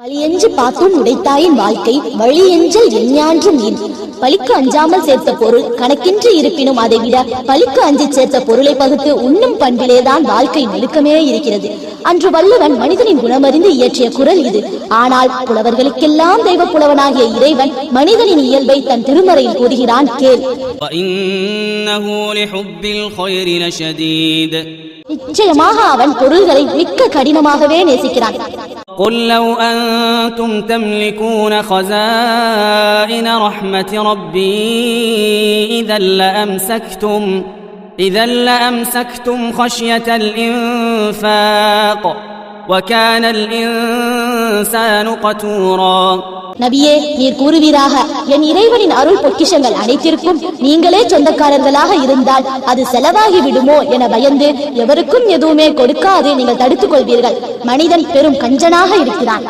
பழியென்று பார்த்தும் உடைத்தாயின் வாழ்க்கை வழியெஞ்சல் எஞ்ஞான்றும் நீர். பழிக்கு அஞ்சாமல் சேர்த்த பொருள் கணக்கின்றி இருப்பினும் அதை விட பழிக்கு அஞ்சி சேர்த்த பொருளை பகுத்து உண்ணும் பண்பிலேதான் வாழ்க்கை நெருக்கமே இருக்கிறது. அன்று வள்ளுவன் மனிதனின் குணமறிந்து இயற்றிய குரல் இது. ஆனால் புலவர்களுக்கெல்லாம் தெய்வ புலவனாகிய இறைவன் மனிதனின் இயல்பை தன் திருமறையில் கூறுகிறான், கேள். நிச்சயமாக அவன் பொருள்களை மிக்க கடினமாகவே நேசிக்கிறான். قل لو أنتم تملكون خزائن رحمة ربي إذا لأمسكتم خشية الإنفاق وكان الإنسان قتورا. நபியே, நீர் கூறுவீராக, என் இறைவனின் அருள் பொக்கிஷங்கள் அனைத்திற்கும் நீங்களே சொந்தக்காரர்களாக இருந்தால் அது செலவாகி விடுமோ என பயந்து எவருக்கும் எதுவுமே கொடுக்காது நீங்கள் தடுத்துக் கொள்வீர்கள். மனிதன் பெரும் கஞ்சனாக இருக்கிறான்.